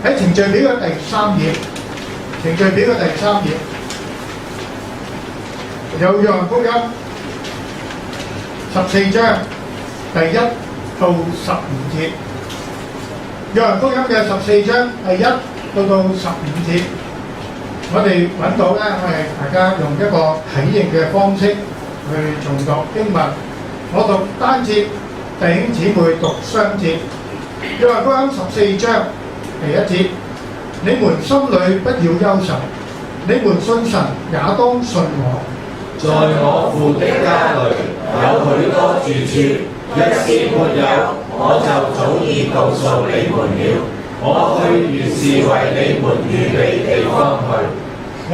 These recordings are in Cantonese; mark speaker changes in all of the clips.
Speaker 1: 喺程序表嘅第3頁，程序表嘅第3頁有約翰福音14章第1到15節。約翰福音嘅14章第1到15節，我哋揾到咧，我哋大家用一個體認嘅方式去重讀經文。我讀單節，弟兄姊妹讀雙節。約翰福音14章第1節：你們心裏不要憂愁，你們信神也當信我。
Speaker 2: 在我父的家裏有許多住處，若是沒有，我就早已告訴你們了。我去原是為你們預備地方去。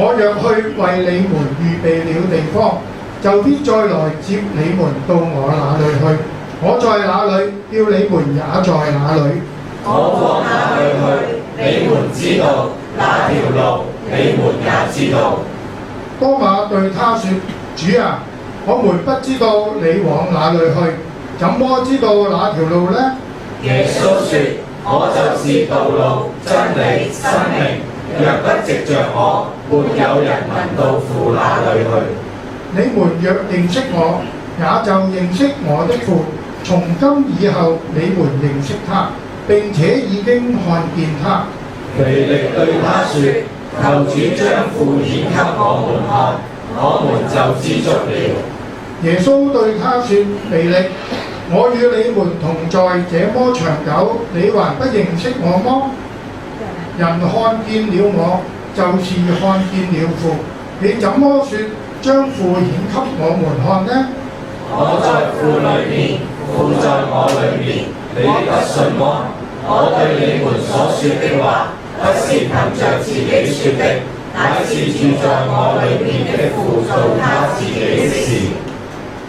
Speaker 1: 我若去為你們預備了地方，就必再來接你們到我那裏去。我在哪裏，叫你們也在哪裏。
Speaker 2: 我往哪裏去，你們知道；那條路，你們也知道。
Speaker 1: 多馬對他說：主啊，我們不知道你往哪裏去，怎麼知道那條路呢？
Speaker 2: 耶穌說：我就是道路、真理、生命。若不藉着我，沒有人能到父那裏去。
Speaker 1: 你們若認識我，也就認識我的父。從今以後，你們認識他，並且已經看見他。
Speaker 2: 腓力對他說：求主將父顯給我們看，我們就知足了。
Speaker 1: 耶穌對他說：腓力，我與你們同在這麼長久，你還不認識我嗎？人看見了我，就是看見了父。你怎麼說將父顯給我們看呢？
Speaker 2: 我在父裏面，父在我裏面，你不信嗎？我對你們所說的話，不是憑着自己說的，乃是住在我裏面的父做他自己的事。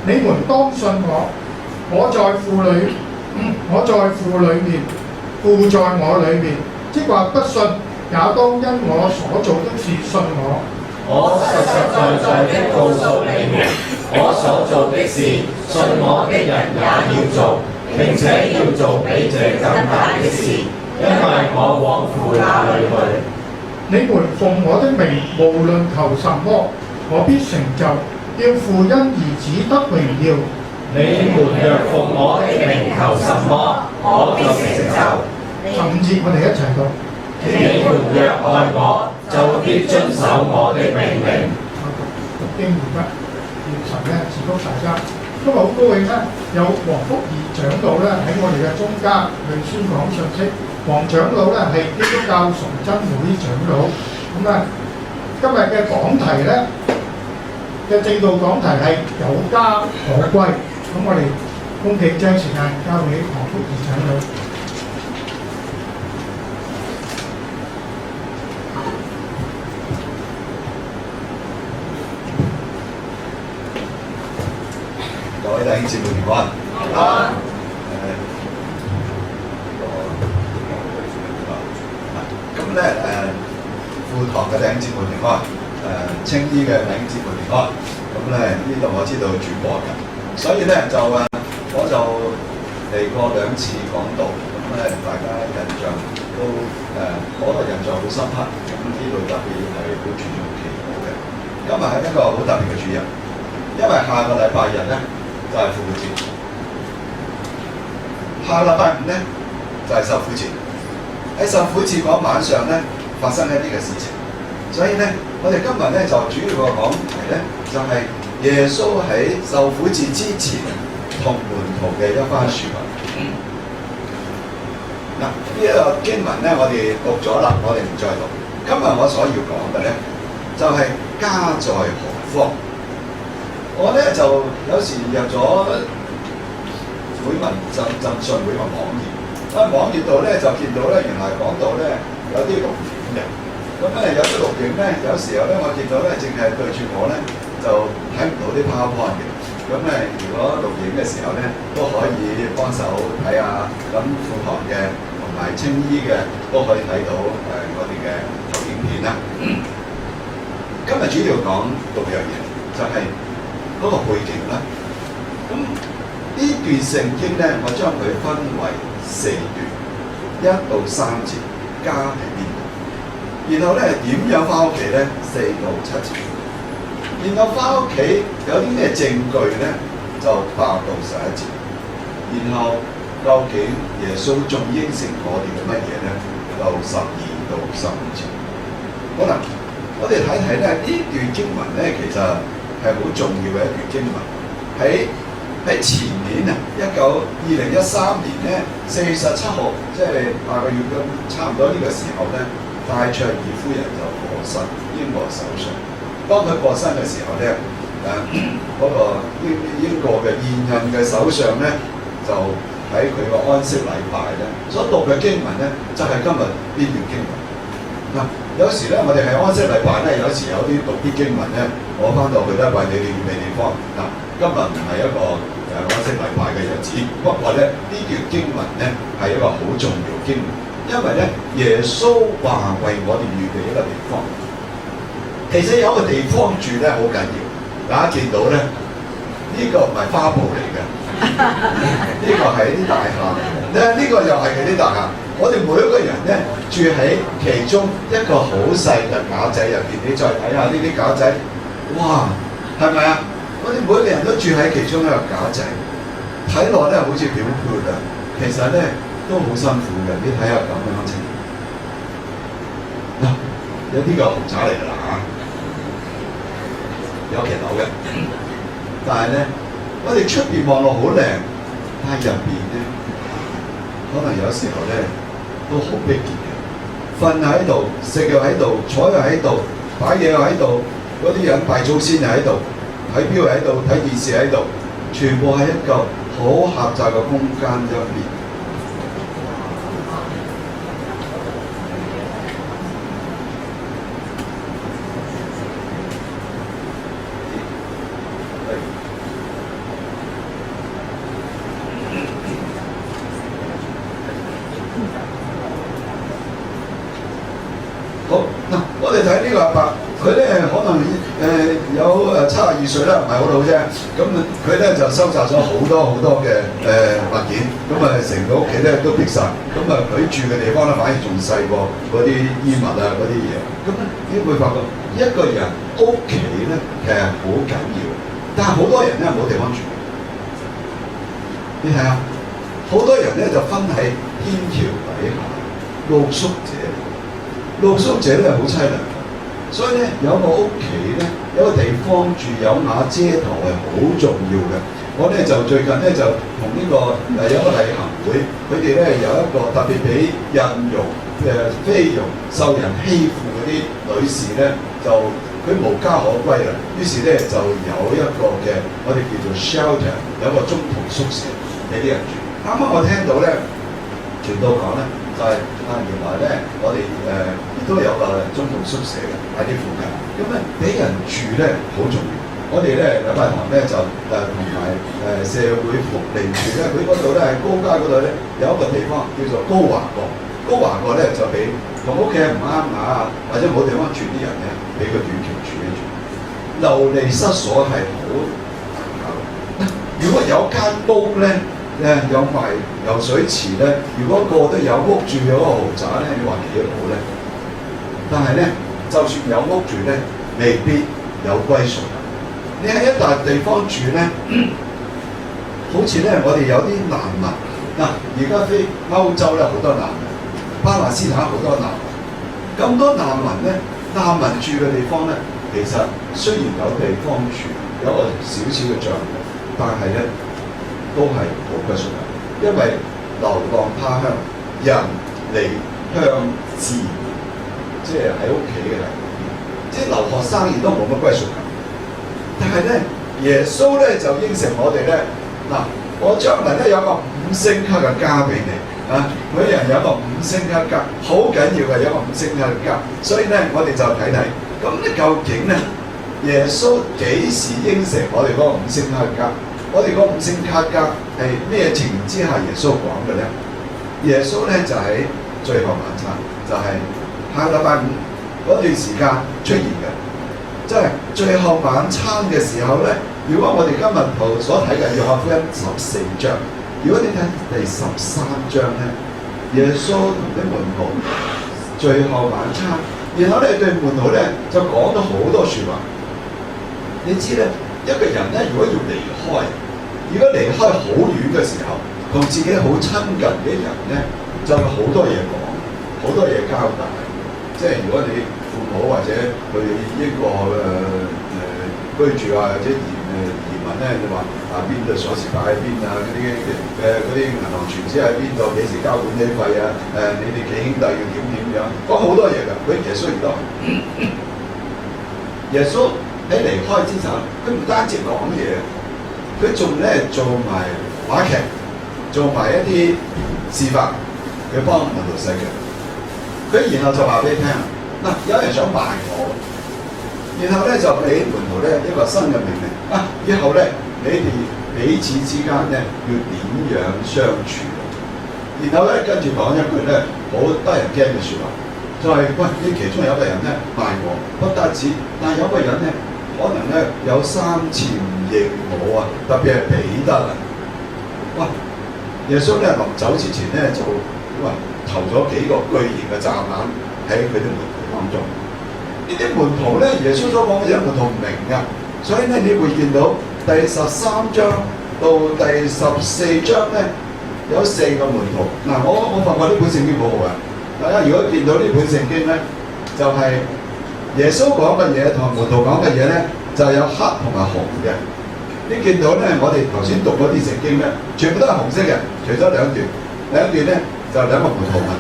Speaker 1: 你們當信我，我在父裏面，父在我裏面。即或不信，也當因我所做的事信我。
Speaker 2: 我實實在在的告訴你們，我所做的事，信我的人也要做，並且要做比這更大的事，因為我往父那裏去。
Speaker 1: 你們奉我的名，無論求什麼，我必成就，叫父因兒子得榮耀。
Speaker 2: 你們若奉我的名求什麼，我必成就。
Speaker 1: 15節我哋一齊讀。
Speaker 2: 你們若愛我，就必遵守我的命令。
Speaker 1: 讀經完畢，願神咧賜福大家。今日好高興咧，有黃福義長老咧喺我哋嘅中間去宣講信息。黃長老咧係基督教崇真會長老。咁咧今日嘅講題咧嘅正道講題係有家可歸。咁我哋恭敬將時間交俾黃福義長老。
Speaker 3: 各位弟兄姊妹平安。咁咧副堂嘅弟兄姊妹平安，青衣嘅弟兄姊妹平安。咁咧呢度我知道轉播嘅，所以咧就我就嚟過2次講道，咁咧大家印象都我個印象好深刻。咁呢度特別係好注重祈禱嘅。今日係一個好特別嘅主日，因為下個禮拜日咧就係復活節，下禮拜5咧就係受苦節。喺受苦節嗰晚上咧發生一啲嘅事情，所以咧我哋今日咧就主要個講題咧就係耶穌喺受苦節之前同門徒嘅一番説話。嗱，呢一個經文咧我哋讀咗啦，我哋唔再讀。今日我所要講嘅咧就係家在何方。我咧就有時入咗會民浸信會個網頁，喺網頁度咧就見到咧，原來講到咧有啲錄影嘅。咁咧有啲錄影咧，有時候咧我見到咧，淨係對住我咧就睇唔到啲 PowerPoint 嘅。咁咧如果錄影嘅時候咧，都可以幫手睇下。咁副堂嘅同埋青衣嘅都可以睇到我哋嘅投影片啦。今日主要講6樣嘢，就係嗰個背景啦。咁呢段聖經咧，我將佢分為4段，1到3節。家喺邊度？然後咧點樣翻屋企咧？4到7節。然後翻屋企有啲咩證據咧？就8到11節。然後究竟耶穌仲應承我哋嘅乜嘢咧？到12到15節。好啦，我哋睇睇咧呢段經文咧，其實係好重要嘅一段經文。喺前年啊，2013年咧4月17號，即係下個月咁差唔多呢個時候咧，戴卓爾夫人就過身，英國首相。當佢過身嘅時候咧，嗰個英國嘅現任嘅首相咧，就喺佢個安息禮拜咧所讀嘅經文咧，就係今日呢段經文。嗱，有時咧我哋係安息禮拜咧，有時有啲讀啲經文咧，我翻到去咧為你哋預備地方。嗱，今日唔係一個安息禮拜嘅日子，不過咧呢段經文咧係一個好重要經文，因為咧耶穌話為我哋預備一個地方。其實有個地方住咧好緊要，大家見到咧呢個唔係花布嚟嘅，呢個係啲大廈嚟嘅。呢個又係嗰啲大廈。我哋每一個人咧住喺其中一個好細嘅架仔入邊，你再睇下呢啲架仔，哇，係咪啊？我哋每個人都住喺其中一個架仔，睇落咧好似表闊啊，其實咧都好辛苦嘅。你睇下咁樣情況，嗱，有啲個豪宅嚟㗎啦嚇，有騎樓嘅，但係咧我哋出邊望落好靚，但係入邊咧可能有時候咧都好逼傑嘅，瞓喺度，食又喺度，坐又喺度，擺嘢又喺度，嗰啲人拜祖先又喺度，睇錶又喺度，睇電視喺度，全部喺一個好狹窄嘅空間入面。好嗱，我哋睇呢個阿伯，佢咧可能有72歲啦，唔係好老啫。咁佢咧就收集咗好多嘅物件，咁啊成個屋企咧都逼晒。咁啊佢住嘅地方咧反而仲細過嗰啲衣物啊嗰啲嘢。咁咧你會發覺一個人屋企咧其實好緊要，但係好多人咧冇地方住。你睇下，好多人咧就分喺天橋底下露宿者。露宿者咧好凄涼，所以咧有個屋企咧，有個地方住，有瓦遮頭係好重要嘅。我咧就最近咧就同呢個有個禮行會，佢哋咧有一個特別俾印傭菲傭受人欺負嗰啲女士咧，就佢無家可歸啦，於是咧就有一個嘅我哋叫做 shelter， 有個中途宿舍俾啲人住。啱啱我聽到咧傳道講咧。就係原來咧，我哋亦都有個中途宿舍嘅喺啲附近，咁咧俾人住咧好重要。我哋咧禮拜堂咧就同埋社會福利處咧，佢嗰度咧喺高街嗰度咧有一個地方叫做高華閣。高華閣咧就俾同屋企人唔啱啊，或者冇地方住啲人咧，俾個短期住一住。流離失所係好難搞。如果有間屋咧，有埋游水池咧，如果個都有屋住有個豪宅咧，你話幾好咧？但係咧，就算有屋住咧，未必有歸屬。你喺一笪地方住咧，好似咧我哋有啲難民嗱，而家飛歐洲咧好多難民，巴勒斯坦好多難民，咁多難民咧，難民住嘅地方咧，其實雖然有地方住，有個少少嘅帳篷，但係咧，都係冇歸屬感，因為流浪他鄉，人離鄉志，即係喺屋企嘅人，即係留學生亦都冇乜歸屬感。但係咧，耶穌咧就應承我哋咧，嗱，我將來咧有個5星級嘅家俾你啊！每人有個5星級嘅家，好緊要嘅有個5星級嘅家。所以咧，我哋就睇睇，咁咧究竟咧，耶穌幾時應承我哋嗰個5星級嘅家？我哋嗰5星級家係咩情形之下耶穌講嘅咧？耶穌咧就喺最後晚餐，就係下禮拜5嗰段時間出現嘅，即係最後晚餐嘅時候咧。如果我哋今日圖所睇嘅約翰福音14章，如果你睇第13章咧，耶穌同啲門徒最後晚餐，然後咧對門徒咧就講咗好多説話。你知咧，一個人咧如果要離開，如果離開好遠嘅時候，同自己好親近嘅人咧，就有好多嘢講，好多嘢交代。即係如果你父母或者去英國居住啊，或者移民咧，你話邊度鎖匙擺喺邊啊？嗰啲銀行存摺喺邊度？幾時交管理費啊？你哋幾兄弟要點樣？講好多嘢㗎。佢耶穌亦都係。耶穌喺離開之前，佢唔單止講嘢，佢仲咧做埋話劇，做埋一啲示範，佢幫門徒洗腳。佢然後就話俾你聽，嗱，有人想賣我，然後咧就俾門徒咧一個新嘅命令，以後咧你哋彼此之間咧要點樣相處。然後咧跟住講一句咧好得人驚嘅説話，就係喂，呢其中有個人咧賣我，不單止，但係有個人咧可能咧有3次唔認我啊，特別係彼得啊，哇！耶穌咧臨走之前咧就投咗幾個巨型嘅橄欖喺佢啲門徒當中。呢啲門徒咧，耶穌所講嘅嘢門徒唔明㗎，所以咧你會見到第13章到第14章咧有4個門徒。嗱，我發覺呢本聖經好好啊！大家如果見到呢本聖經咧，就係耶穌講嘅嘢同門徒講嘅嘢咧，就有黑同埋紅嘅。你見到咧，我哋頭先讀嗰啲聖經咧，全部都係紅色嘅，除咗兩段咧就2個門徒問。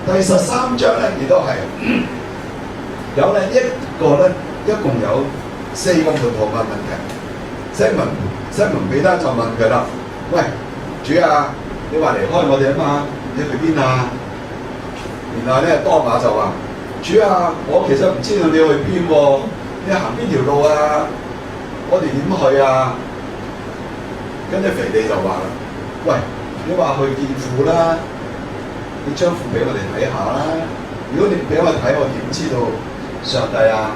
Speaker 3: 第13章咧亦都係有咧一個咧，一共有4個門徒問問題。西門彼得就問佢啦：喂，主啊，你話離開我哋啊嘛，你去邊啊？然後咧，多馬就話：主啊，我其實唔知道你去邊喎，你行邊條路啊？我哋點去啊？跟住腓利就話啦：喂，你話去見父啦，你將父俾我哋睇下啦。如果你唔俾我睇，我點知道上帝啊？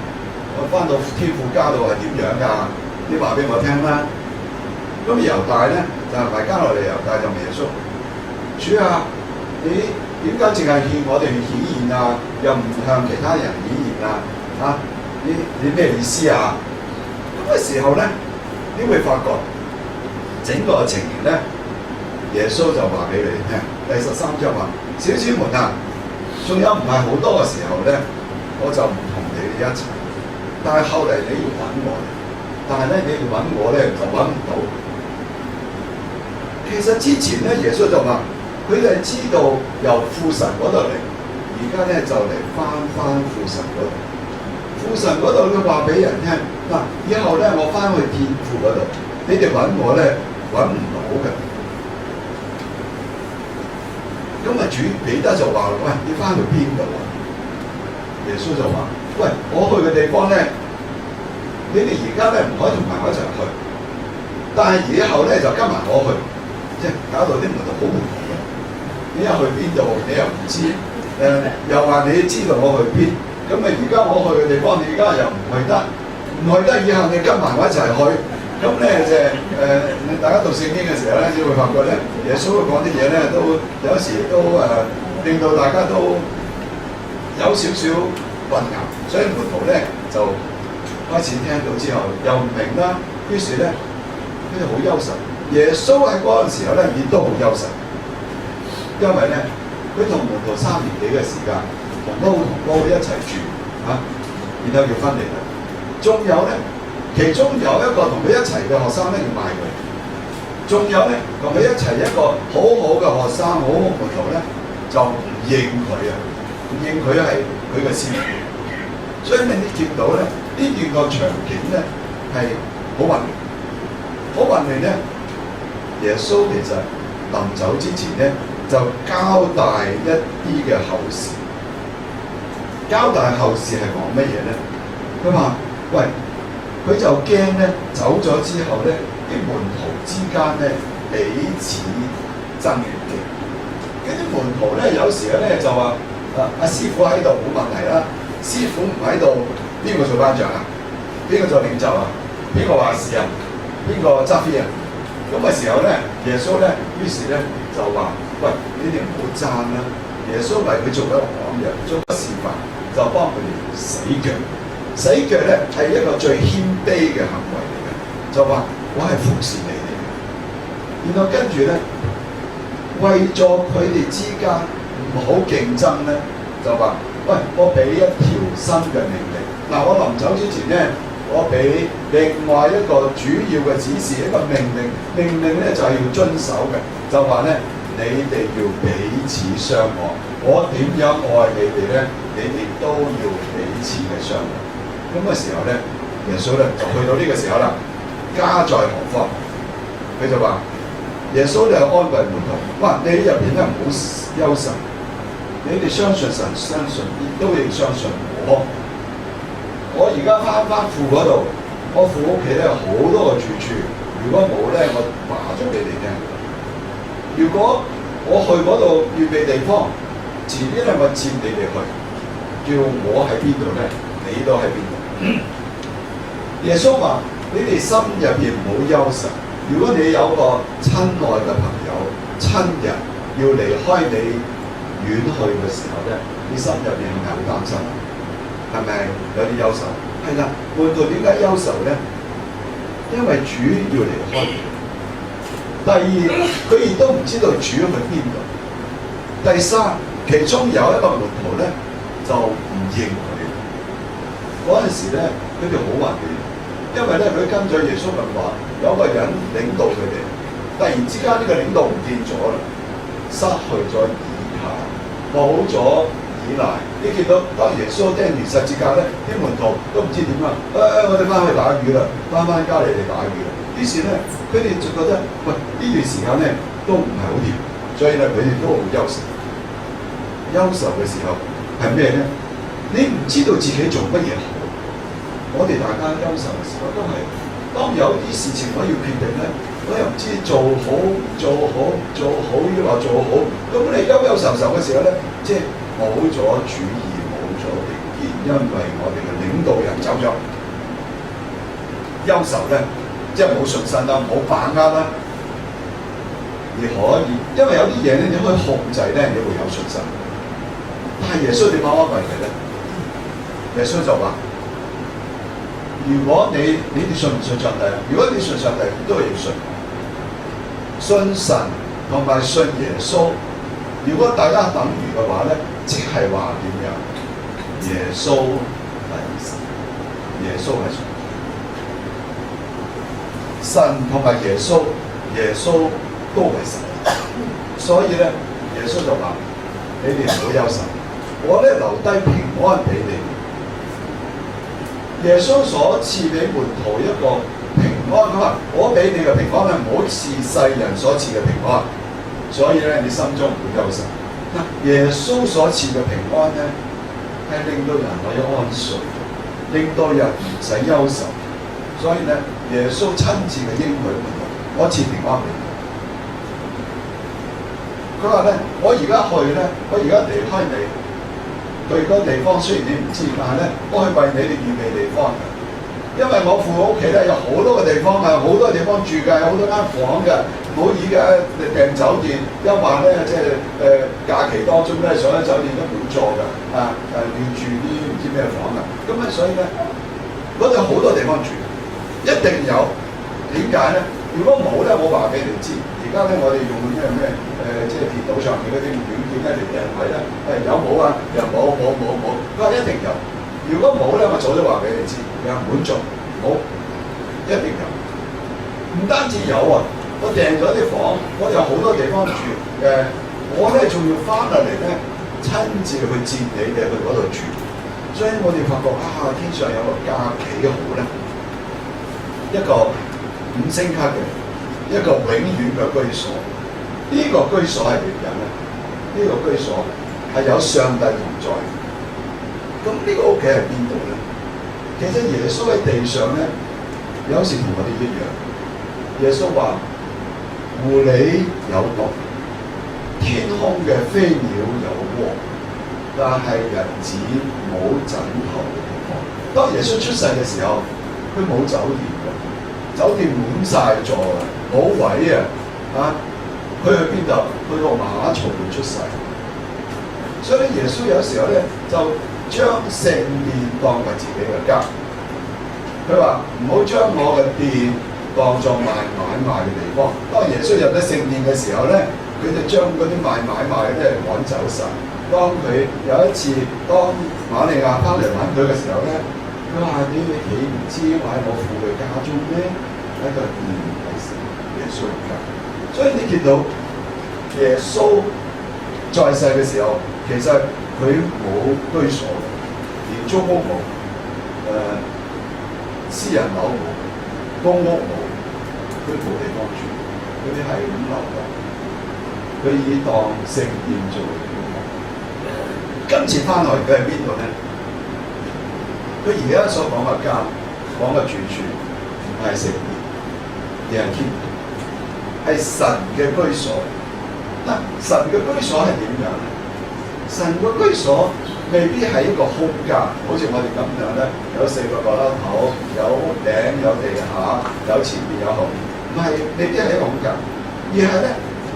Speaker 3: 我翻到天父家度係點樣㗎？你話俾我聽啦。咁猶大咧就係埋加落嚟，猶大就問耶穌：主啊，你點解淨係勸我哋去顯現啊？又唔向其他人顯現啊？你咩意思啊？咁嘅時候咧，你會發覺整個情形咧，耶穌就話俾你哋聽，第13章話：小子們啊，仲有唔係好多嘅時候咧，我就唔同你哋一齊。但係後嚟你要揾我，但係咧你要揾我咧就揾唔到。其實之前咧，耶穌就話佢哋知道由父神嗰度嚟，而家咧就嚟翻父神嗰度。父神嗰度佢話俾人聽，嗱，以後咧我翻去天父嗰度，你哋揾我咧揾唔到嘅。咁啊，主彼得就話：喂，你翻去邊度啊？耶穌就話：喂，我去嘅地方咧，你哋而家咧唔可以同埋我一齊去，但係以後咧就跟埋我去，即係搞到啲門徒好唔同嘅。你又去邊度？你又唔知，又話你知道我去邊，咁啊而家我去嘅地方，你而家又唔去得，以後你跟埋我一齊去，咁咧就大家讀聖經嘅時候咧，只會發覺咧，耶穌講啲嘢咧，都有時都令到大家都有少少混淆，所以門徒咧就開始聽到之後又唔明啦，於是咧佢哋好憂愁。耶穌喺嗰陣時候咧亦都好憂愁，因為咧佢同門徒3年幾嘅時間，同哥一齊住然後要分離啦。仲有咧，其中有一個同佢一齊嘅學生咧要賣佢，仲有咧同佢一齊一個好好嘅學生，好好門徒咧就唔認佢啊，唔認佢係佢嘅師傅。所以你見到咧呢段個場景咧係好混亂，好混亂咧。耶穌其實臨走之前咧就交代一啲嘅後事。交代後事係講乜嘢咧？佢話：喂，佢就驚咧走咗之後咧，啲門徒之間咧彼此爭權。嗰啲門徒咧有時咧就話：阿師傅喺度冇問題啦，師傅唔喺度，邊個做班長啊？邊個做領袖啊？邊個話事啊？邊個執飛啊？咁嘅時候咧，耶穌咧，於是咧就話：喂，你哋唔好爭啦！耶穌為佢做一個榜樣，人做個示範，就幫佢哋洗腳。洗腳咧係一個最謙卑嘅行為嚟嘅，就話我係服侍你哋嘅。然後跟住咧，為咗佢哋之間唔好競爭咧，就話喂，我俾一條新嘅命令。嗱，我臨走之前咧，我俾另外一個主要嘅指示，一個命令。命令咧就係要遵守嘅，就話咧你哋要彼此相愛。我點樣愛你哋咧，你哋都要彼此嘅相愛。咁嘅時候咧，耶穌咧就去到呢個時候啦，家在何方？佢就話耶穌咧安慰門徒，哇！你入邊咧唔好憂愁，你哋相信神，相信亦都要相信我。我而家翻父嗰度，我父屋企咧好多個住處，如果冇咧，我話咗俾你聽。如果我去嗰度預備地方，遲啲咧我接你哋去，叫我喺邊度咧，你都喺邊度。耶穌話：你哋心入邊唔好憂愁。如果你有個親愛嘅朋友、親人要離開你遠去嘅時候咧，你心入邊係咪好擔心？係咪有啲憂愁？係啦，門徒點解憂愁咧？因為主要離開。第二，佢亦都唔知道主去邊度。第三，其中有一個門徒咧就唔認佢。嗰陣時咧，佢哋好混亂，因為咧佢跟咗耶穌嘅話，有個人領導佢哋，突然之間呢個領導唔見咗啦，失去咗倚靠，冇咗依賴。你見到當耶穌釘完十字架咧，啲門徒都唔知點啊！我哋翻去打魚啦，翻加利利打魚啦。於是咧，佢哋就覺得喂，呢段時間咧都唔係好掂，所以咧佢哋都好憂愁。憂愁嘅時候係咩咧？你唔知道自己做乜嘢好。我哋大家憂愁嘅時候都係，當有啲事情我要決定咧，我又唔知做好唔做好，做好抑或做好。咁你憂愁嘅時候咧，即係冇咗主意，冇咗定見，因為我哋嘅領導人走咗。憂愁咧，即係冇信心啦，冇把握啦。你可以，因為有啲嘢咧，你可以控制咧，你會有信心。但係耶穌點樣安慰佢咧？耶穌就話：如果你哋信唔信上帝？如果你信上帝，都係要信。信神同埋信耶穌，如果大家等於嘅話咧，即係話點樣？耶穌係神，耶穌係神。神同埋耶穌，耶穌都係神。所以咧，耶穌就話：你哋唔好憂愁，我咧留低平安俾你。耶穌所賜俾門徒一個平安，佢話：我俾你嘅平安咧，唔好似世人所賜嘅平安。所以咧，你心中唔會憂愁。耶穌所賜嘅平安咧，係令到人可以安睡，令到人唔使憂愁。所以咧，耶穌親自嘅應許門徒：我賜平安俾你。佢話咧：我而家去咧，我而家離開你。佢嗰個地方雖然你唔知，但係咧，我係為你哋預備地方嘅。因為我父屋企咧有好多個地方嘅，好多地方住嘅，有好多間房嘅，唔好以嘅訂酒店，一話咧即係假期當中咧上咗酒店都滿座嘅，要住啲唔知咩房嘅。咁咧所以咧，嗰度好多地方住，一定有。點解咧？如果冇咧，我話俾你知。而家咧，我哋用咩即係電腦上面嗰啲軟件咧嚟訂位咧，有冇啊？又冇。佢話一定有。如果冇咧，我早都話俾你知，有滿座，冇一定有。唔單止有啊，我訂咗啲房，我有好多地方住。我咧仲要翻落嚟咧，親自去接你哋去嗰度住。所以我哋發覺天上有個家幾好咧，一個5星級嘅。一個永遠嘅居所，呢個居所係點樣咧？呢個居所係有上帝同在。咁呢個屋企係邊度咧？其實耶穌喺地上咧，有時同我哋一樣。耶穌話：狐狸有毒，天空嘅飛鳥有窩，但係人子冇枕頭嘅地方。當耶穌出世嘅時候，佢冇酒店嘅，酒店滿晒座嘅。冇位啊！佢去邊度？去個馬槽度出世。所以耶穌有時候咧就將聖殿當為自己嘅家。佢話唔好將我嘅殿當作買賣嘅地方。當耶穌入咗聖殿嘅時候咧，佢就將嗰啲買賣咧趕走晒。當佢有一次，當瑪利亞翻嚟揾佢嘅時候咧，佢話：你豈唔知我喺我父嘅家中咩？喺個殿係耶穌嘅家。所以你見到耶穌在世嘅時候，其實佢冇居所，連租屋冇，私人樓冇，公屋冇，佢冇地方住，佢哋係咁流浪，佢以當聖殿做嘅地方。今次翻來佢喺邊度咧？佢而家所講嘅家，講嘅住處唔係聖殿，而係天堂，係神嘅居所。嗱，神嘅居所係點樣咧？神嘅居所未必係一個空間，好似我哋咁樣咧，有4個角落頭，有屋頂，有地下，有前面，有後面，唔係，未必係一個空間，而係咧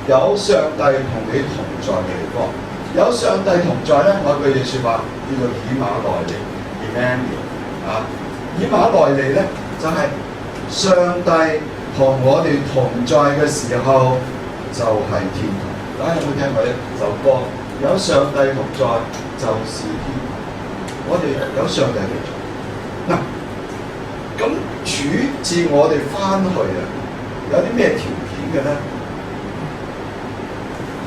Speaker 3: 有上帝同你同在嘅地方。有上帝同在咧，我句説話叫做以馬內利 （Emmanuel） 啊。以馬內利咧就係、上帝同我哋同在嘅時候，就係、天堂。大家有冇聽過呢首歌？有上帝同在就是天堂。我哋有上帝同在嗱，咁主召我哋翻去啊，有啲咩條件嘅咧？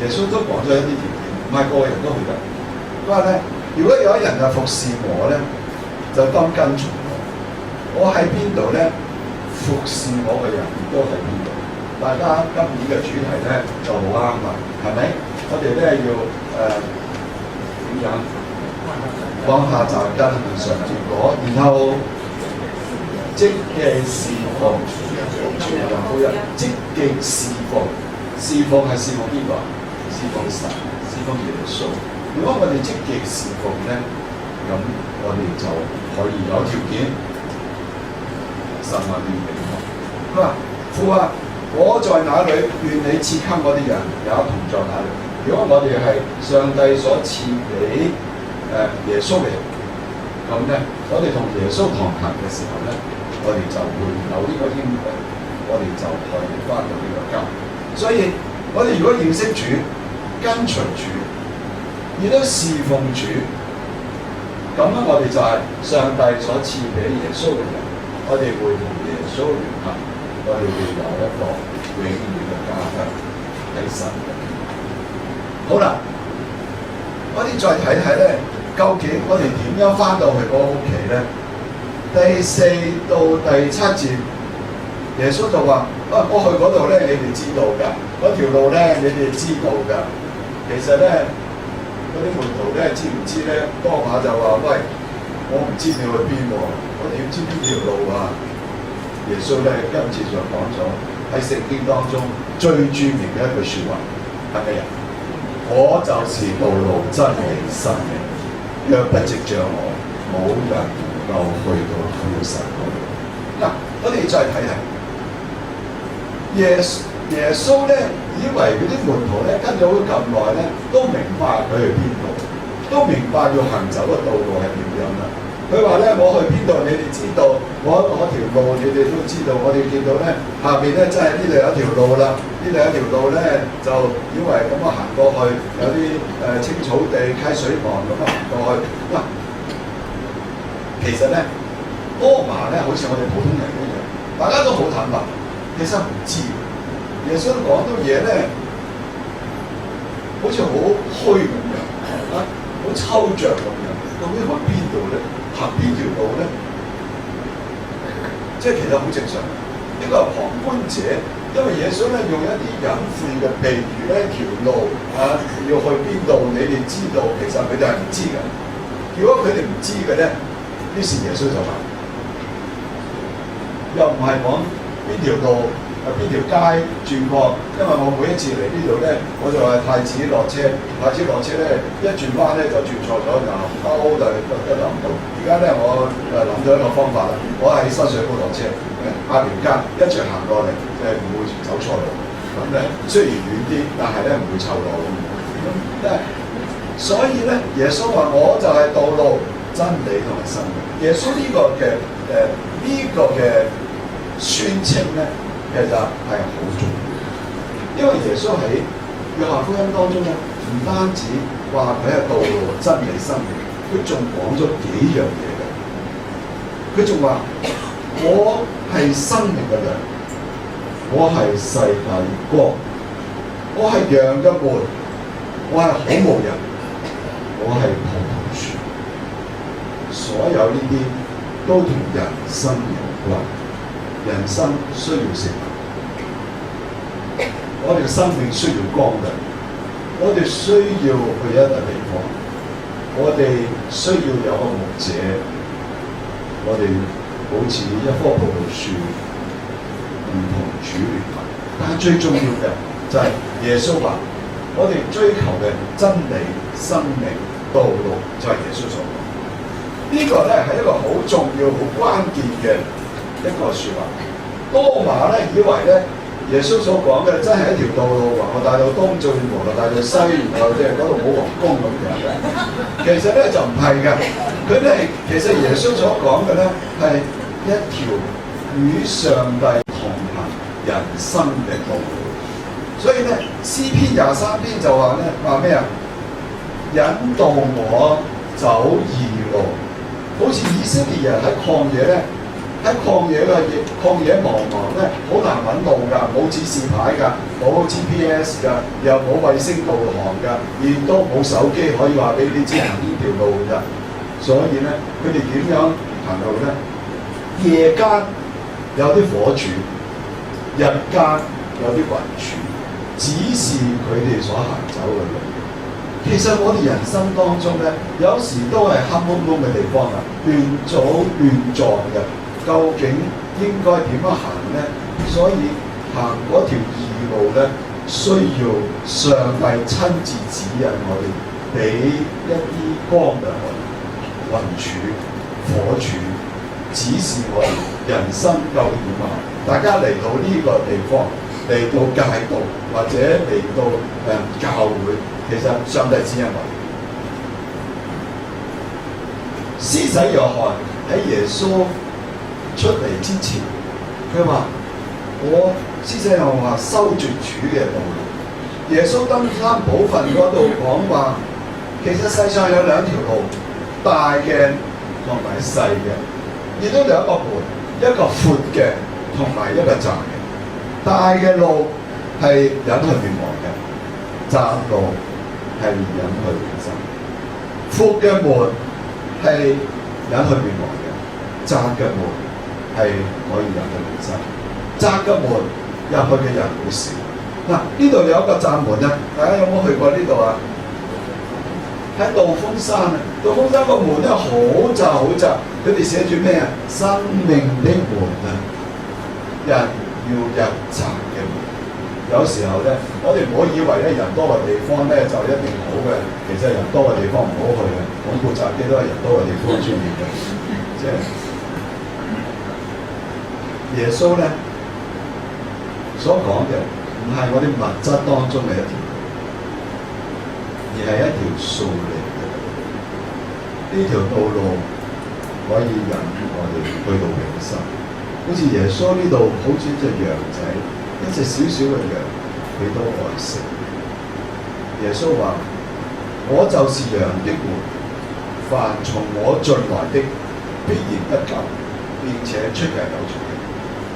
Speaker 3: 耶穌都講咗一啲條件。唔係個個人都去得。佢話咧，如果有一人係服侍我咧，就當跟從我。我喺邊度咧，服侍我嘅人都喺邊度。大家今年嘅主題咧就好啱啦，係咪？我哋咧要點樣放下雜根，上結果，然後積極侍奉，傳揚福音，積極侍奉。侍奉係侍奉邊個？侍奉神。侍奉耶穌。如果我哋積極侍奉咧，咁我哋就可以有條件神話願俾我。佢話：父啊，我在哪裏，願你賜給我啲人也同在哪裏。如果我哋係上帝所賜俾耶穌嘅人，咁咧我哋同耶穌同行嘅時候咧，我哋就會有呢個應許，我哋就可以翻到呢個家。所以我哋如果認識主，跟隨主，亦都侍奉主，咁咧我哋就係上帝所賜俾耶穌嘅人，我哋會同耶穌聯合，我哋會有一個永遠嘅家鄉喺神嘅。好啦，我哋再睇睇咧，究竟我哋點樣翻到去嗰個屋企咧？第4到第7節，耶穌就話：我去嗰度咧，你哋知道㗎，嗰條路咧，你哋知道㗎。其實咧，嗰啲門徒咧知唔知咧？當下就話：喂，我唔知你去邊喎，我點知邊條路啊？耶穌咧今次就講咗喺聖經當中最著名嘅一句説話，係咪啊？我就是道路、真理、生命，若不藉著我，冇人能夠去到父神嗰度。嗱，我哋再睇睇耶穌咧，以為嗰啲門徒咧跟咗佢咁耐咧，都明白佢去邊度，都明白要行走嘅道路係點樣啦。佢話咧：我去邊度，你哋知道；我條路，你哋都知道。我哋見到咧，下邊咧真係呢度有條路啦，呢度有條路咧，就以為咁啊行過去，有啲青草地、溪水旁咁啊行過去。嗱，其實咧，多馬咧好似我哋普通人一樣，大家都好坦白，其實唔知。耶穌講到嘢咧，好似好虛咁樣，啊，好抽象咁樣。究竟去邊度咧？行邊條路咧？即係其實好正常。呢個係旁觀者，因為耶穌咧用一啲隱晦嘅譬喻咧，條路啊要去邊度，你哋知道，其實佢哋係唔知嘅。如果佢哋唔知嘅咧，於是耶穌就話：又唔係講邊條路。邊條街轉過？因為我每一次嚟呢度咧，我就係太子落車，太子落車咧一轉彎咧就轉錯咗，就兜就一諗唔到。而家咧我諗咗一個方法啦，我喺深水埗落車，下條街一直行過嚟，唔會走錯路。咁咧雖然遠啲，但係咧唔會臭路。咁所以咧，耶穌話我就係道路、真理同埋生命。耶穌呢個嘅宣稱咧，其實係好重要，因為耶穌喺約翰福音當中咧，唔單止話佢係道路、真理、生命，佢仲講咗幾樣嘢嘅。佢仲話我係生命嘅糧，我係世界光，我係羊嘅門，我係好牧人，我係葡萄樹。所有呢啲都同人生有關，人生需要食物，我哋嘅生命需要光亮，我哋需要去一笪地方，我哋需要有個牧者，我哋好似一棵葡萄樹，唔同主聯盟。但係最重要嘅就係耶穌話，我哋追求嘅真理、生命、道路，就係耶穌所講。呢個咧係一個好重要、好關鍵嘅一個説話。多馬咧以為咧耶穌所講嘅真係一條道路，我帶到東，最後帶到西，然後即係嗰度冇皇宮咁樣嘅。其實咧就唔係嘅，佢咧其實耶穌所講嘅咧係一條與上帝同行人生嘅道路。所以咧詩篇23篇就話咧話咩啊？引導我走義路。好似以色列人喺曠野咧，喺曠野茫茫咧，好難揾路㗎，冇指示牌㗎，冇 GPS 㗎，又冇衛星導航㗎，亦都冇手機可以話俾你知行呢條路㗎。所以咧，佢哋點樣行路咧？夜間有啲火柱，日間有啲雲柱，指示佢哋所行走嘅路。其實我哋人生當中咧，有時都係黑蒙蒙嘅地方啊，亂組亂撞嘅。究竟應該點樣行咧？所以行嗰條義路咧，需要上帝親自指引我哋，俾一啲光亮我哋，雲柱、火柱指示我哋人生究竟點行。大家嚟到呢個地方，嚟到戒道或者嚟到教會。其實上帝指引我哋。施洗約翰喺耶穌出嚟之前，佢話：我施洗約翰話收住主嘅道路。耶穌登山寶訓嗰度講話，其實世上有兩條路，大嘅同埋細嘅，亦都兩個門，一個闊嘅同埋一個窄嘅。大嘅路係引去滅亡嘅，窄路係引去永生。闊嘅門係引去滅亡嘅，窄嘅門係可以引去永生。窄嘅門入去嘅人好少。嗱，呢度有一個窄門啊！大家有冇去過呢度啊？喺道風山啊，道風山個門咧好窄好窄，佢哋寫住咩啊？生命的門啊！人要入窄嘅門。有時候咧，我哋唔好以為咧人多嘅地方咧就一定好嘅，其實人多嘅地方唔好去嘅。廣告閘機都係人多嘅地方專業嘅，即係耶穌咧所講嘅唔係我哋物質當中嘅一條路，而係一條屬靈嘅道路。呢條道路可以引我哋去到永生。好似耶穌呢度好似一隻羊仔。一隻小小嘅羊，佢都愛惜。耶穌話：我就是羊的門，凡從我進來的，必然得救，並且出入有出的。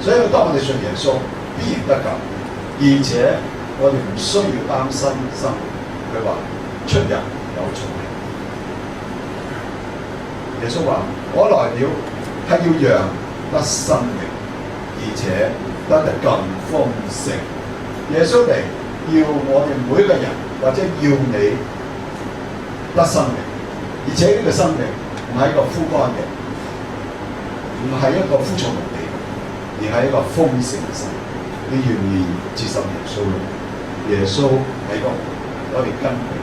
Speaker 3: 所以當我哋信耶穌，必然得救，而且我哋唔需要擔心生活。佢話出入有出的。耶穌話：我來了係要羊得生命，而且得得更豐盛。耶穌嚟要我哋每一個人，或者要你得生命，而且呢個生命唔係一個枯乾嘅，唔係一個枯燥無味，而係一個豐盛嘅生命。你願意接受耶穌咯？耶穌係個我哋跟佢。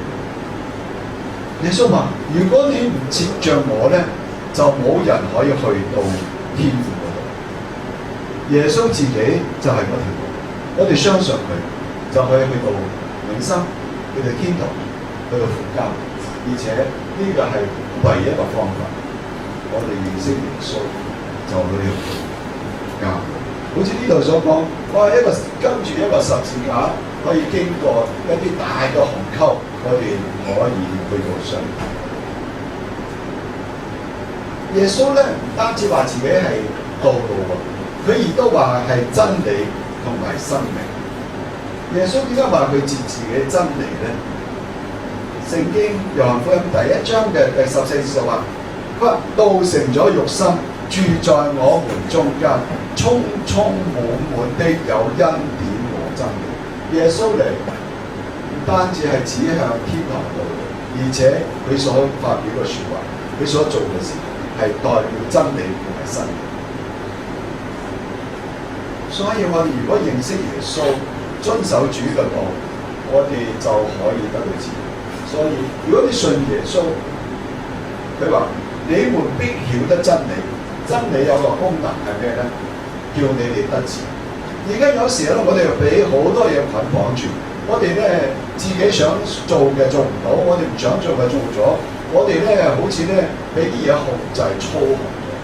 Speaker 3: 耶穌話：如果你唔接著我咧，就冇人可以去到天父嗰度。耶穌自己就係嗰條路，我哋相信佢就可以去到永生，去到天堂，去到父家。而且呢個係唯一嘅方法。我哋認識耶穌就呢條教，好似呢度所講，哇！一個跟住一個十字架可以經過一啲大嘅鴻溝，我哋可以去到上。耶穌咧唔單止話自己係道路喎，佢亦都話係真理同埋生命。耶穌點解話佢自己真理咧？聖經約翰福音第1章嘅第14節就話：佢話道成咗肉身，住在我們中間，充充滿滿的有恩典和真理。耶穌嚟唔單止係指向天堂道路，而且佢所發表嘅説話，佢所做嘅事係代表真理同埋生命。所以我哋如果認識耶穌，遵守主嘅道，我哋就可以得到自由。所以如果你信耶穌，佢話你們必曉得真理，真理有個功能係咩咧？叫你哋得自由。而家有時咧，我哋俾好多嘢捆綁住，我哋咧自己想做嘅做唔到，我哋唔想做嘅做咗，我哋咧好似咧俾啲嘢控制操控咗，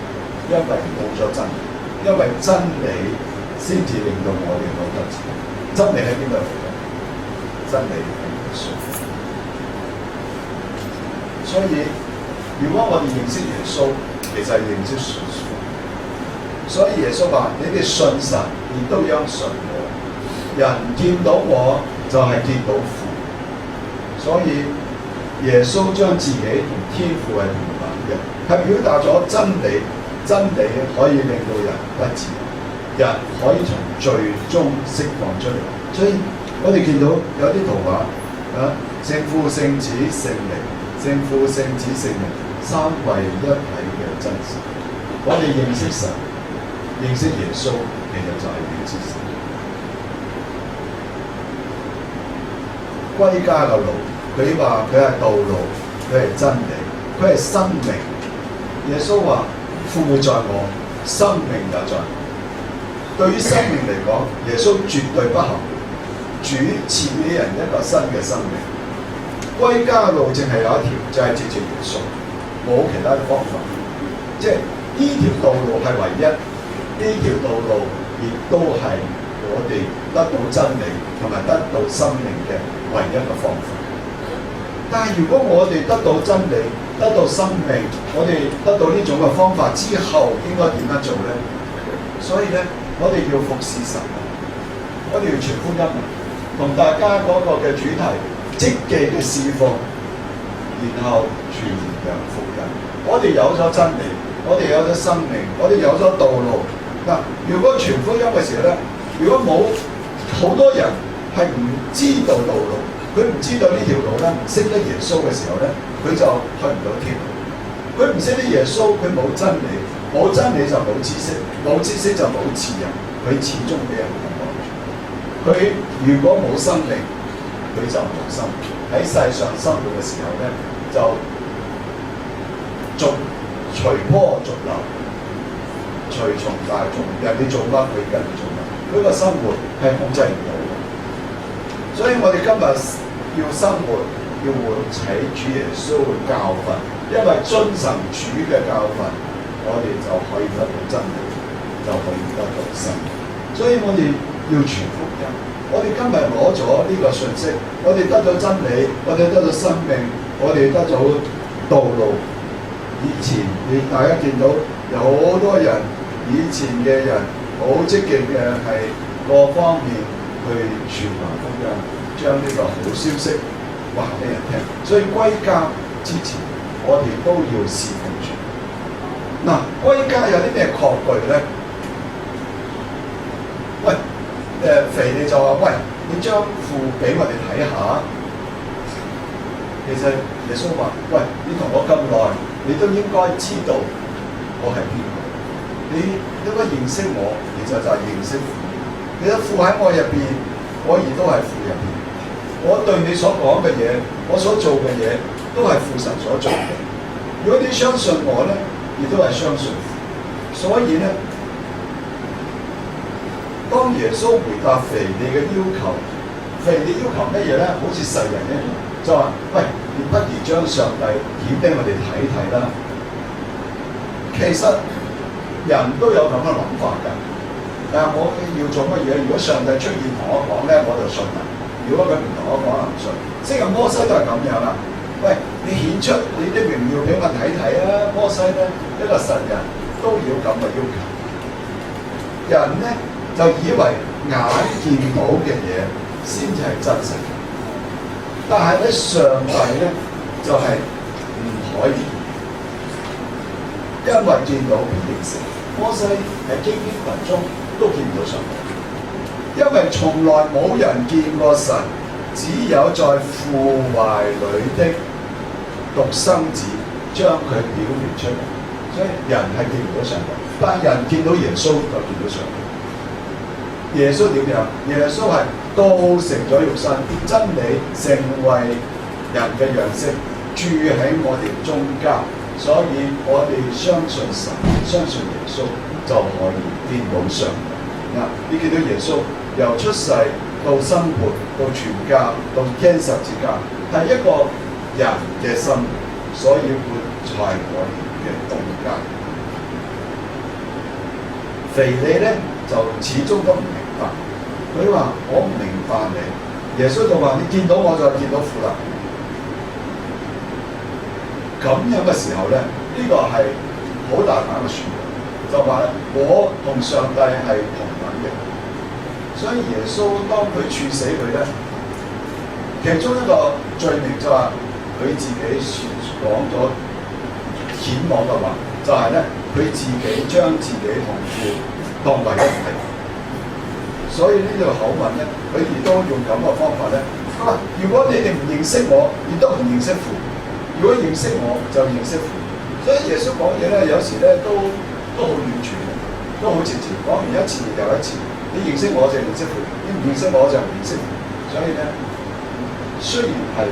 Speaker 3: 因為冇咗真理，因為真理先至令到我哋覺得自由。真理喺邊度嚟嘅？真理係耶穌。所以，如果我哋認識耶穌，其實係認識神。所以耶穌話：你哋信神，亦都應信我。人見到我，就係見到父。所以耶穌將自己同天父係平等嘅，係表達咗真理。真理可以令到人得自由，人可以從罪中釋放出嚟。所以我哋見到有啲圖畫啊，聖父、聖子、聖靈。聖父、聖子、聖靈三位一體嘅真神，我哋認識神、認識耶穌，其實就係認識神。歸家嘅路，佢話佢係道路，佢係真理，佢係生命。耶穌話：父在我，生命也在我。對於生命嚟講，耶穌絕對不含糊，主賜俾人一個新嘅生命。歸家路淨係有一條，就係藉住耶穌，冇其他嘅方法。即係呢條道路係唯一，呢條道路亦都係我哋得到真理同埋得到生命嘅唯一嘅方法。但係如果我哋得到真理、得到生命，我哋得到呢種嘅方法之後，應該點樣做咧？所以咧，我哋要服侍神，我哋要傳福音，同大家嗰個嘅主題。積極嘅侍奉，然後傳揚福音。我哋有咗真理，我哋有咗生命，我哋有咗道路。嗱，如果傳福音嘅時候咧，如果冇好多人係唔知道道路，佢唔知道呢條路咧，唔識得耶穌嘅時候咧，佢就去唔到天路。佢唔識得耶穌，佢冇真理，冇真理就冇知識，冇知識就冇自由，佢始終俾人捆綁住。佢如果冇生命，佢就冇心喺世上生活嘅時候咧，就隨波逐流，隨從大眾，人哋做乜佢跟住做乜，佢個生活係控制唔到嘅。所以我哋今日要生活，要活喺主耶穌嘅教訓，因為遵行主嘅教訓，我哋就可以得到真理，就可以得到生命。所以我哋要傳福音。我哋今日攞咗呢個信息，我哋得咗真理，我哋得咗生命，我哋得咗道路。以前大家見到有好多人，以前嘅人好積極嘅係各方面去傳揚福音，將呢個好消息話俾人聽。所以歸家之前，我哋都要侍奉主。嗱，歸家有啲咩確據咧？喂！腓利就話：喂，你將父俾我哋睇下。其實耶穌話：喂，你同我咁耐，你都應該知道我係邊個。你應該認識我，其實就係認識父。其實父喺我入邊，我亦都係父入邊。我對你所講嘅嘢，我所做嘅嘢，都係父神所做嘅。如果你相信我咧，亦都係相信父。所以咧。當耶穌回答腓利嘅要求，腓利要求乜嘢咧？好似世人一樣，就話：喂，你不如將上帝顯俾我哋睇睇啦。其實人都有咁嘅諗法㗎。但係我要做乜嘢？如果上帝出現同我講咧，我就信啦。如果佢唔同我講，我唔信。即係摩西都係咁樣啦。喂，你顯出你啲榮耀俾我睇睇啊！摩西咧一個神人都要咁嘅要求。人咧就以為眼見到嘅嘢先至係真實，但係咧上帝咧就係唔可以，因為見到必認識。摩西喺荊棘雲中都見唔到上帝，因為從來冇人見過神，只有在父懷裏的獨生子將佢表明出嚟，所以人係見唔到上帝，但人見到耶穌就見到上帝。耶穌點樣？耶穌係道成咗肉身，真理成為人嘅樣式，住喺我哋中間。所以我哋相信神，相信耶穌就可以見到上帝。嗱，你見到耶穌由出世到生活到傳教到釘十字架，係一個人嘅生活，所以活在我哋嘅中間。腓利咧就始終都唔明白，佢話我唔明白你。耶穌就話你見到我就見到父啦。咁樣嘅時候咧，呢個係好大膽嘅説話，就話咧我同上帝係同等嘅。所以耶穌當佢處死佢咧，其中一個罪名就話佢自己講咗顯講嘅話，就係咧佢自己將自己同父當為一體。所以呢個口吻咧，佢亦都用咁嘅方法咧。佢話：如果你哋唔認識我，亦都唔認識父；如果認識我，就認識父。所以耶穌講嘢咧，有時咧都好婉轉，都好直接。講完一次又一次，你認識我就認識父，你唔認識我就唔認識父。所以咧，雖然係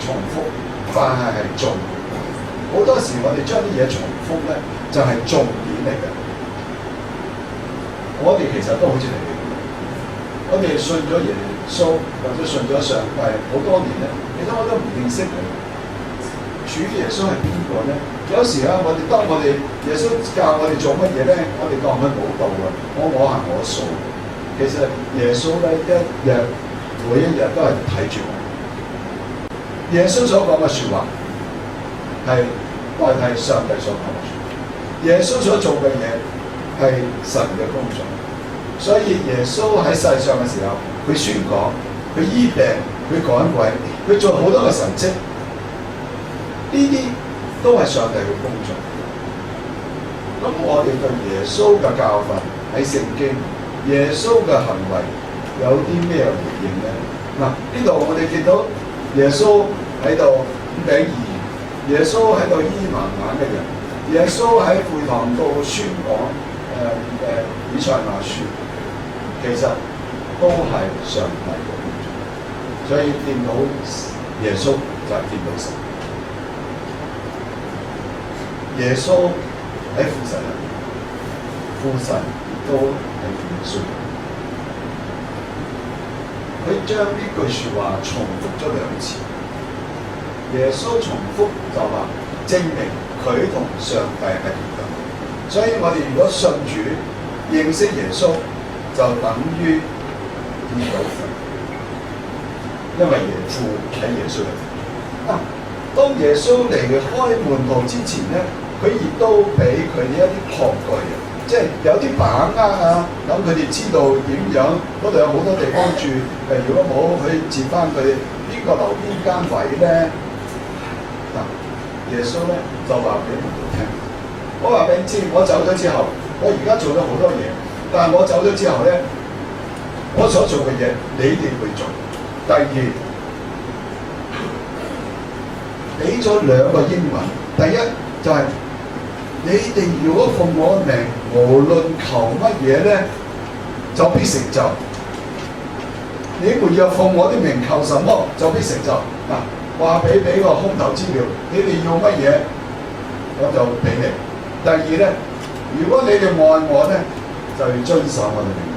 Speaker 3: 重複，但係重。好多時我哋將啲嘢重複咧，就係重點嚟嘅。我哋其實都好似你哋，我哋信咗耶穌或者信咗上帝好多年咧，其實我都唔認識佢。主耶穌係邊個咧？有時啊，當我哋耶穌教我哋做乜嘢咧，我哋當佢冇道啊，我行我素。其實耶穌咧一日每一日都係睇住我。耶穌所講嘅説話係代替上帝所講嘅説話。耶穌所做嘅嘢係神嘅工作，所以耶穌喺世上嘅時候，佢宣講，佢醫病，佢趕鬼，佢做好多嘅神蹟，呢啲都係上帝嘅工作。咁我哋對耶穌嘅教訓喺聖經，耶穌嘅行為有啲咩回應咧？嗱，呢度我哋見到耶穌喺度五餅二魚，耶穌喺度醫盲眼嘅人，耶穌喺會堂度宣講以賽亞書，其實都係上帝嘅工作，所以見到耶穌就係見到神。耶穌喺父神入面，父神亦都係耶穌。佢將呢句説話重複咗2次。耶穌重複就話證明佢同上帝係同等。所以我哋如果信主、認識耶穌，就等於見到父，因為父喺耶穌入面。當耶穌離開門徒之前咧，佢亦都俾佢哋一啲確據嘅，即係有啲把握啊，等佢哋知道點樣。嗰度有好多地方住，如果冇去接翻佢，邊個留邊間位咧？耶穌咧就話俾門徒聽。我話俾你知，我走咗之後，我而家做咗好多嘢，但係我走咗之後咧，我所做嘅嘢你哋會做。第二，俾咗2個英文，第一就係、你哋如果奉我名，無論求乜嘢咧，就必成就。你們若奉我的名求什麼，就必成就。嗱，話俾個空頭支票，你哋要乜嘢，我就俾你。第二咧，如果你哋愛我咧，就要遵守我哋命令。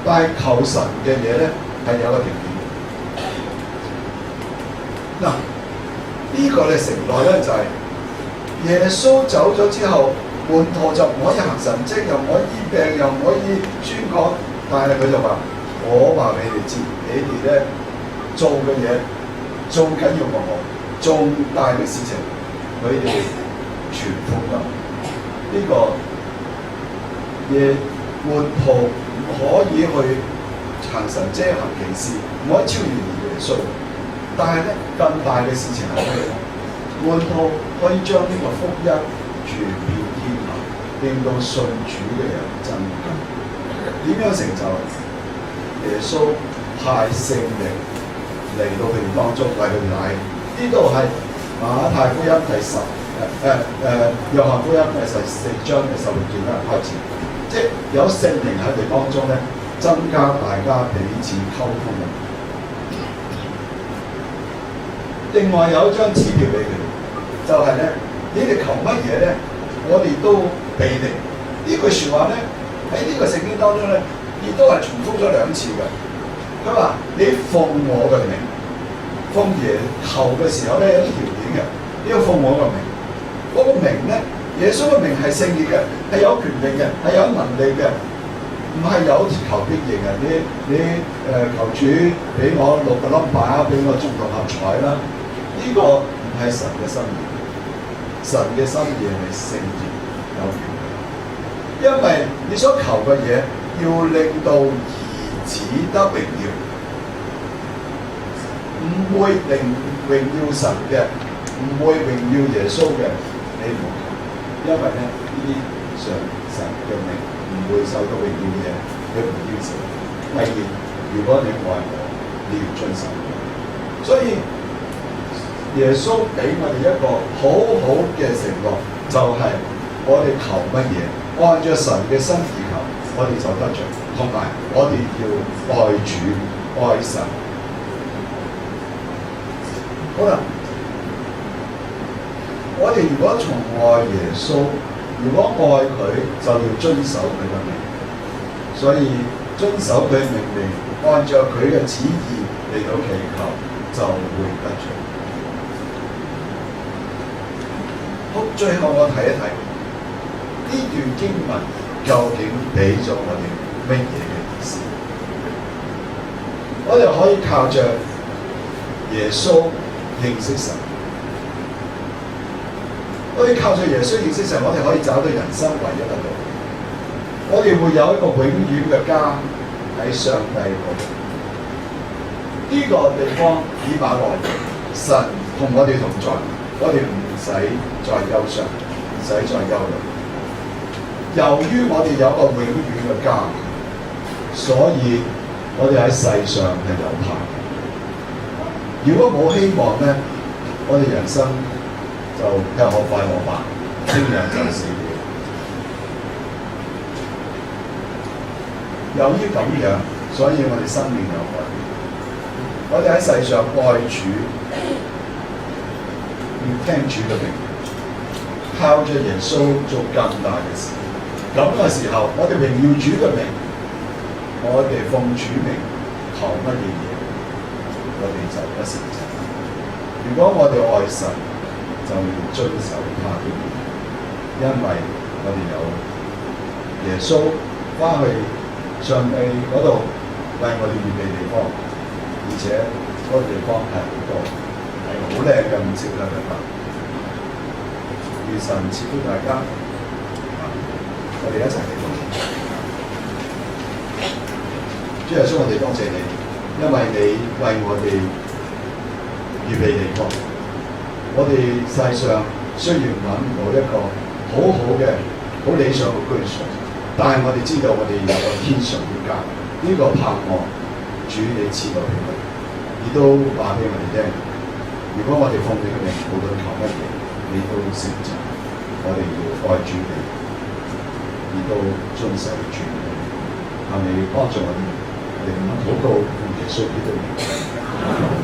Speaker 3: 但係求神嘅嘢咧，係有個條件。嗱，呢個咧承諾咧就係耶穌走咗之後，門徒就唔可以行神蹟，又唔可以醫病，又唔可以宣講，但係佢就話：我話俾你知，你哋咧做嘅嘢做緊要過我，重大嘅事情，佢哋傳福音。呢個嘢門徒唔可以去行神蹟行奇事，唔可以超越耶穌。但係咧，更大嘅事情係咩？門徒可以將呢個福音傳遍天下，令到信主嘅人增加。點樣成就？耶穌派聖靈嚟到佢哋當中為佢哋帶。呢度係馬太福音約翰福音第14章嘅16節開始，即係有聖靈喺佢哋當中咧，增加大家彼此溝通嘅。另外有一張紙條俾佢哋，就係咧，你哋求乜嘢咧，我哋都俾你。呢句説話咧，喺呢個聖經當中咧，亦都係重複咗2次嘅。佢話：你奉我嘅名，奉耶求嘅時候咧有啲條件嘅，你要奉我嘅名。嗰個名咧，耶穌嘅名係聖潔嘅，係有權力嘅，係有能力嘅，唔係有求必應嘅。你求主俾我6個number，俾我中6合彩啦。呢個唔係神嘅心意，神嘅心意係聖潔有權力，因為你所求嘅嘢要令到兒子得榮耀，唔會榮耀神嘅，唔會榮耀耶穌嘅，你唔好求，因為咧呢啲上神嘅名唔會受到榮耀嘅，你唔要求。第二，如果你愛我，你要遵守。所以耶穌俾我哋一個好好嘅承諾，就係我哋求乜嘢，按照神嘅心意求，我哋就得着。同埋我哋要愛主愛神。好啦，我哋如果從愛耶穌，如果愛佢，就要遵守佢嘅命。所以遵守佢嘅命令，按照佢嘅旨意嚟到祈求，就會得着。好，最後我睇一睇呢段經文究竟俾咗我哋乜嘢嘅意思？我哋可以靠着耶穌認識神，我哋靠着耶穌認識神，我哋可以找到人生唯一嘅路。我哋會有一個永遠嘅家喺上帝嗰度。呢個地方以馬內利，神同我哋同在，我哋唔使再憂傷，唔使再憂慮。由於我哋有個永遠嘅家，所以我哋喺世上係有盼。如果冇希望咧，我哋人生就吃喝快樂吧，聽日就死了。由於咁樣，所以我哋生命有改變。我哋喺世上愛主，要聽主嘅命，靠着耶穌做更大嘅事。咁嘅時候，我哋榮耀主嘅名，我哋奉主名求乜嘢，我哋就不成就。如果我哋愛神，就要遵守他的命，因為我哋有耶穌翻去上帝嗰度為我哋預備地方，而且嗰個地方係好多，係好靚嘅，5色嘅地方。願神賜福大家。我哋一齊嚟禱告。主耶穌，我哋多謝你，因為你為我哋預備地方。我哋世上雖然揾唔到一個好好嘅、好理想嘅居所，但係我哋知道我哋有個天上嘅家，呢個盼望主你賜到俾我哋，亦都話俾我哋聽。如果我哋奉你嘅名，無論求乜嘢，你都成就。我哋要愛主你，亦都遵守主你。求你幫助我哋，我哋咁樣禱告，奉耶穌基督嘅名。